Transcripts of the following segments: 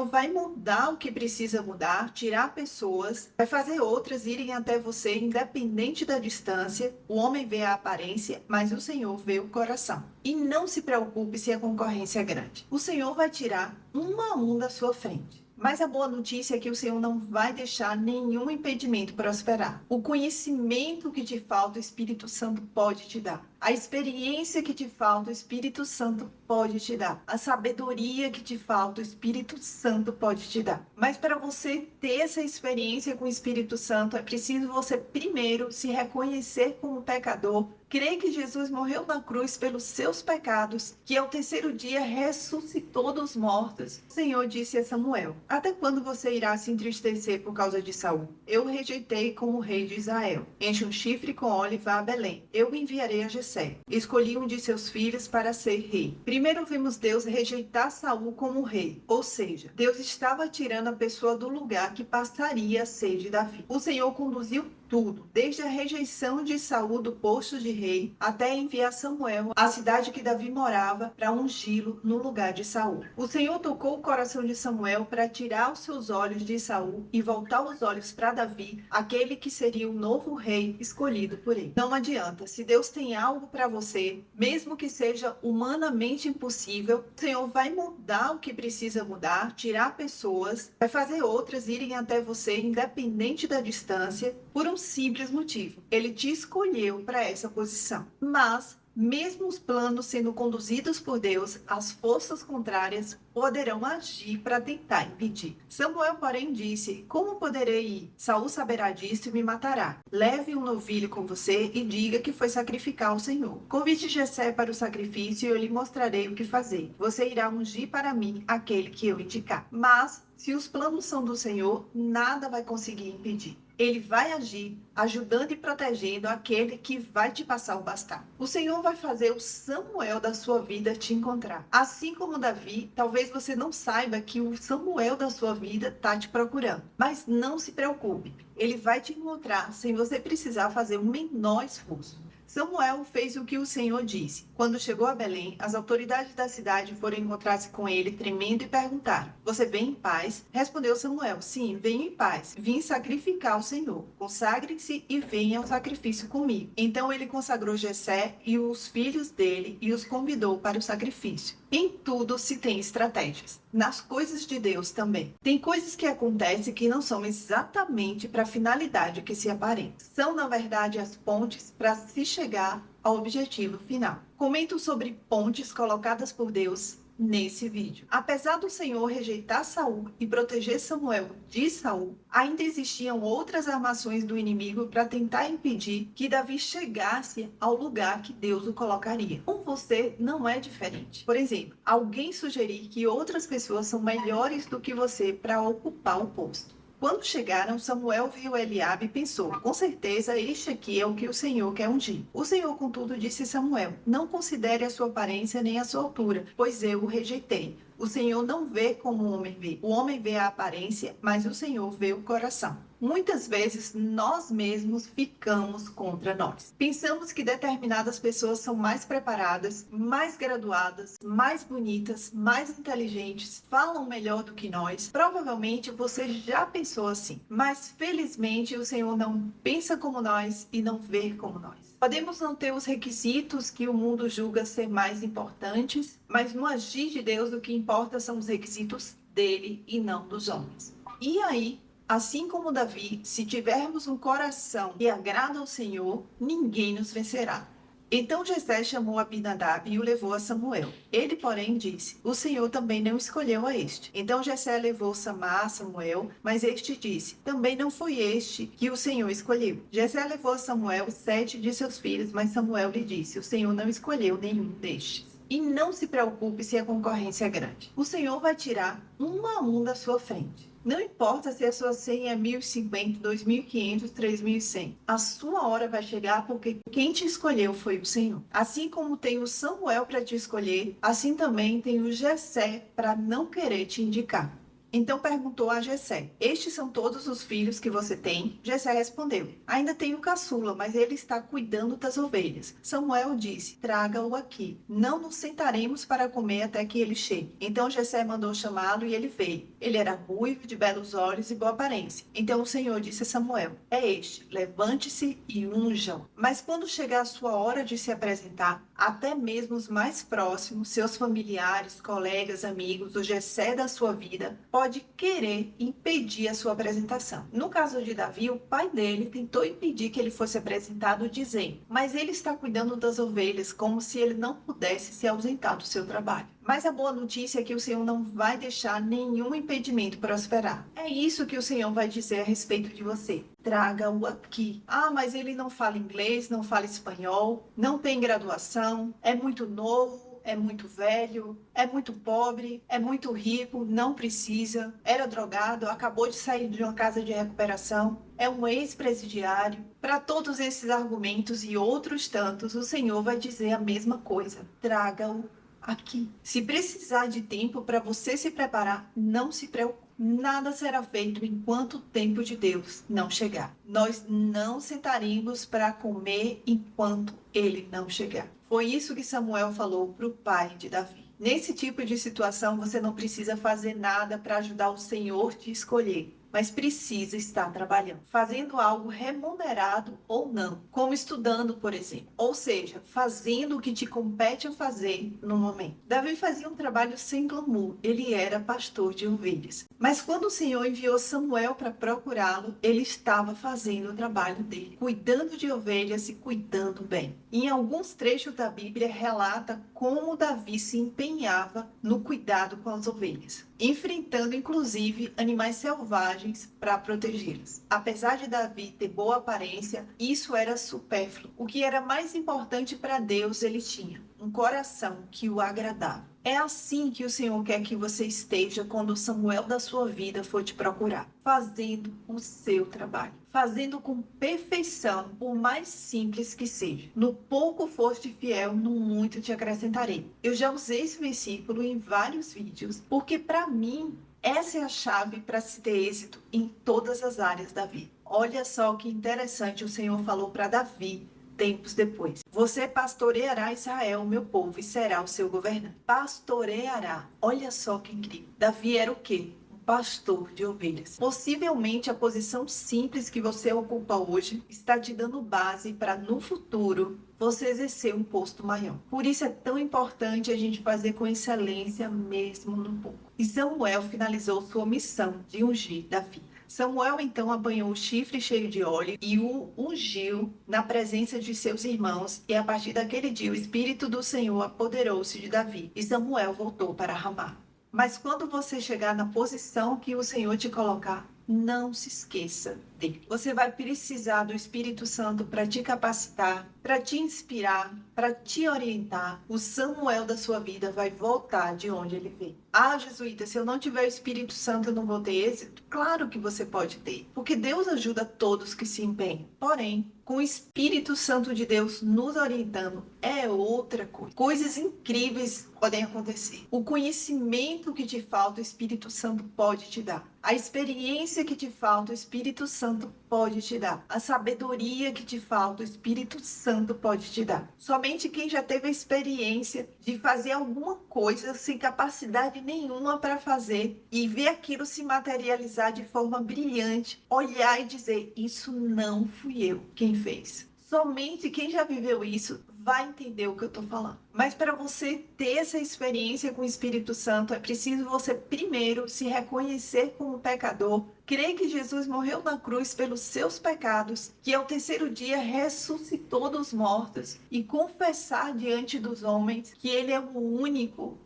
Senhor vai mudar o que precisa mudar, tirar pessoas, vai fazer outras irem até você, independente da distância. O homem vê a aparência, mas o Senhor vê o coração. E não se preocupe se a concorrência é grande. O Senhor vai tirar um a um da sua frente. Mas a boa notícia é que o Senhor não vai deixar nenhum impedimento prosperar. O conhecimento que te falta, o Espírito Santo pode te dar. A experiência que te falta, o Espírito Santo pode te dar. A sabedoria que te falta, o Espírito Santo pode te dar. Mas para você ter essa experiência com o Espírito Santo, é preciso você primeiro se reconhecer como pecador, crer que Jesus morreu na cruz pelos seus pecados, que ao terceiro dia ressuscitou dos mortos. O Senhor disse a Samuel: até quando você irá se entristecer por causa de Saul? Eu o rejeitei como rei de Israel. Enche um chifre com óleo e vá a Belém. Eu o enviarei a Jessé. Escolhi um de seus filhos para ser rei. Primeiro vimos Deus rejeitar Saul como rei, ou seja, Deus estava tirando a pessoa do lugar que passaria a ser de Davi. O Senhor conduziu tudo, desde a rejeição de Saul do posto de rei até enviar Samuel à cidade que Davi morava para ungí-lo no lugar de Saul. O Senhor tocou o coração de Samuel para tirar os seus olhos de Saul e voltar os olhos para Davi, aquele que seria o novo rei escolhido por ele. Não adianta, se Deus tem algo para você, mesmo que seja humanamente impossível, o Senhor vai mudar o que precisa mudar, tirar pessoas, vai fazer outras irem até você, independente da distância, por um simples motivo: ele te escolheu para essa posição. Mas, mesmo os planos sendo conduzidos por Deus, as forças contrárias poderão agir para tentar impedir. Samuel, porém, disse: como poderei ir? Saul saberá disso e me matará. Leve um novilho com você e diga que foi sacrificar ao Senhor. Convide Jessé para o sacrifício e eu lhe mostrarei o que fazer. Você irá ungir para mim aquele que eu indicar. Mas, se os planos são do Senhor, nada vai conseguir impedir. Ele vai agir, ajudando e protegendo aquele que vai te passar o bastão. O Senhor vai fazer o Samuel da sua vida te encontrar. Assim como Davi, talvez você não saiba que o Samuel da sua vida está te procurando. Mas não se preocupe, ele vai te encontrar sem você precisar fazer o menor esforço. Samuel fez o que o Senhor disse. Quando chegou a Belém, as autoridades da cidade foram encontrar-se com ele, tremendo, e perguntaram: você vem em paz? Respondeu Samuel: sim, venho em paz. Vim sacrificar ao Senhor. Consagrem-se e venham ao sacrifício comigo. Então ele consagrou Jessé e os filhos dele e os convidou para o sacrifício. Em tudo se tem estratégias. Nas coisas de Deus também. Tem coisas que acontecem que não são exatamente para a finalidade que se aparenta. São, na verdade, as pontes para se chegar ao objetivo final. Comento sobre pontes colocadas por Deus nesse vídeo. Apesar do Senhor rejeitar Saul e proteger Samuel de Saul, ainda existiam outras armações do inimigo para tentar impedir que Davi chegasse ao lugar que Deus o colocaria. Com você não é diferente. Por exemplo, alguém sugerir que outras pessoas são melhores do que você para ocupar o posto. Quando chegaram, Samuel viu Eliabe e pensou: com certeza este aqui é o que o Senhor quer ungir. O Senhor, contudo, disse a Samuel: não considere a sua aparência nem a sua altura, pois eu o rejeitei. O Senhor não vê como o homem vê. O homem vê a aparência, mas o Senhor vê o coração. Muitas vezes nós mesmos ficamos contra nós. Pensamos que determinadas pessoas são mais preparadas, mais graduadas, mais bonitas, mais inteligentes, falam melhor do que nós. Provavelmente você já pensou assim. Mas felizmente o Senhor não pensa como nós e não vê como nós. Podemos não ter os requisitos que o mundo julga ser mais importantes, mas no agir de Deus o que importa são os requisitos dele e não dos homens. E aí, assim como Davi, se tivermos um coração que agrada ao Senhor, ninguém nos vencerá. Então Jessé chamou Abinadab e o levou a Samuel. Ele, porém, disse: o Senhor também não escolheu a este. Então Jessé levou Samar a Samuel, mas este disse: também não foi este que o Senhor escolheu. Jessé levou a Samuel 7 de seus filhos, mas Samuel lhe disse: o Senhor não escolheu nenhum destes. E não se preocupe se a concorrência é grande. O Senhor vai tirar um a um da sua frente. Não importa se a sua senha é 1050, 2500, 3100. A sua hora vai chegar porque quem te escolheu foi o Senhor. Assim como tem o Samuel para te escolher, assim também tem o Jessé para não querer te indicar. Então perguntou a Jessé: estes são todos os filhos que você tem? Jessé respondeu: ainda tenho caçula, mas ele está cuidando das ovelhas. Samuel disse: traga-o aqui. Não nos sentaremos para comer até que ele chegue. Então Jessé mandou chamá-lo e ele veio. Ele era ruivo, de belos olhos e boa aparência. Então o Senhor disse a Samuel: é este, levante-se e unja-o. Mas quando chegar a sua hora de se apresentar, até mesmo os mais próximos, seus familiares, colegas, amigos, o Jessé da sua vida, pode querer impedir a sua apresentação. No caso de Davi, o pai dele tentou impedir que ele fosse apresentado, dizendo: mas ele está cuidando das ovelhas, como se ele não pudesse se ausentar do seu trabalho. Mas a boa notícia é que o Senhor não vai deixar nenhum impedimento prosperar. É isso que o Senhor vai dizer a respeito de você. Traga-o aqui. Ah, mas ele não fala inglês, não fala espanhol, não tem graduação, é muito novo, é muito velho, é muito pobre, é muito rico, não precisa, era drogado, acabou de sair de uma casa de recuperação, é um ex-presidiário. Para todos esses argumentos e outros tantos, o Senhor vai dizer a mesma coisa. Traga-o aqui. Se precisar de tempo para você se preparar, não se preocupe. Nada será feito enquanto o tempo de Deus não chegar. Nós não sentaremos para comer enquanto ele não chegar. Foi isso que Samuel falou para o pai de Davi. Nesse tipo de situação, você não precisa fazer nada para ajudar o Senhor a te escolher, mas precisa estar trabalhando, fazendo algo remunerado ou não, como estudando, por exemplo. Ou seja, fazendo o que te compete a fazer no momento. Davi fazia um trabalho sem glamour, ele era pastor de ovelhas. Mas quando o Senhor enviou Samuel para procurá-lo, ele estava fazendo o trabalho dele, cuidando de ovelhas e cuidando bem. Em alguns trechos da Bíblia relata como Davi se empenhava no cuidado com as ovelhas, enfrentando inclusive animais selvagens para protegê-las. Apesar de Davi ter boa aparência, isso era supérfluo. O que era mais importante para Deus ele tinha: um coração que o agradava. É assim que o Senhor quer que você esteja quando o Samuel da sua vida for te procurar, fazendo o seu trabalho, fazendo com perfeição, por mais simples que seja. No pouco foste fiel, no muito te acrescentarei. Eu já usei esse versículo em vários vídeos, porque para mim essa é a chave para se ter êxito em todas as áreas da vida. Olha só que interessante o Senhor falou para Davi tempos depois: você pastoreará Israel, meu povo, e será o seu governante. Pastoreará. Olha só que incrível. Davi era o quê? Pastor de ovelhas. Possivelmente a posição simples que você ocupa hoje está te dando base para no futuro você exercer um posto maior. Por isso é tão importante a gente fazer com excelência mesmo no pouco. E Samuel finalizou sua missão de ungir Davi. Samuel então apanhou o chifre cheio de óleo e o ungiu na presença de seus irmãos, e a partir daquele dia o Espírito do Senhor apoderou-se de Davi, e Samuel voltou para Ramá. Mas quando você chegar na posição que o Senhor te colocar, não se esqueça dele. Você vai precisar do Espírito Santo para te capacitar, para te inspirar, para te orientar. O Samuel da sua vida vai voltar de onde ele veio. Ah, jesuíta, se eu não tiver o Espírito Santo, eu não vou ter êxito? Claro que você pode ter, porque Deus ajuda todos que se empenham. Porém, com o Espírito Santo de Deus nos orientando, é outra coisa. Coisas incríveis podem acontecer. O conhecimento que te falta, o Espírito Santo pode te dar. A experiência que te falta, o Espírito Santo pode te dar. A sabedoria que te falta, o Espírito Santo pode te dar. Somente quem já teve a experiência de fazer alguma coisa sem capacidade nenhuma para fazer e ver aquilo se materializar de forma brilhante, olhar e dizer: isso não fui eu quem fez. Somente quem já viveu isso vai entender o que eu estou falando. Mas para você ter essa experiência com o Espírito Santo, é preciso você primeiro se reconhecer como pecador, crer que Jesus morreu na cruz pelos seus pecados, que ao terceiro dia ressuscitou dos mortos, e confessar diante dos homens que Ele é o único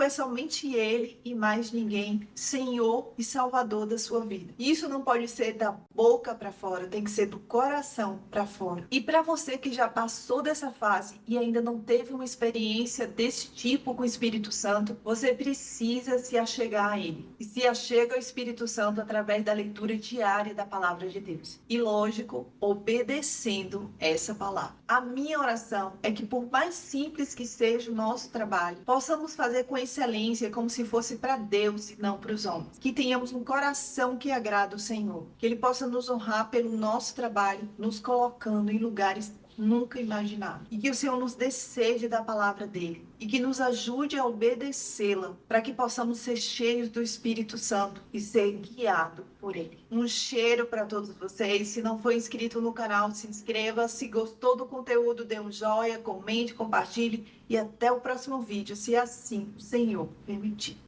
é somente Ele e mais ninguém, Senhor e Salvador da sua vida. Isso não pode ser da boca para fora, tem que ser do coração para fora. E para você que já passou dessa fase e ainda não teve uma experiência experiência desse tipo com o Espírito Santo, você precisa se achegar a Ele. E se achega ao Espírito Santo através da leitura diária da Palavra de Deus. E, lógico, obedecendo essa palavra. A minha oração é que, por mais simples que seja o nosso trabalho, possamos fazer com excelência, como se fosse para Deus e não para os homens. Que tenhamos um coração que agrada o Senhor. Que Ele possa nos honrar pelo nosso trabalho, nos colocando em lugares nunca imaginados. E que o Senhor nos dê sede da palavra dele. E que nos ajude a obedecê-la, para que possamos ser cheios do Espírito Santo e ser guiados por ele. Um cheiro para todos vocês. Se não for inscrito no canal, se inscreva. Se gostou do conteúdo, dê um joinha, comente, compartilhe. E até o próximo vídeo, se assim o Senhor permitir.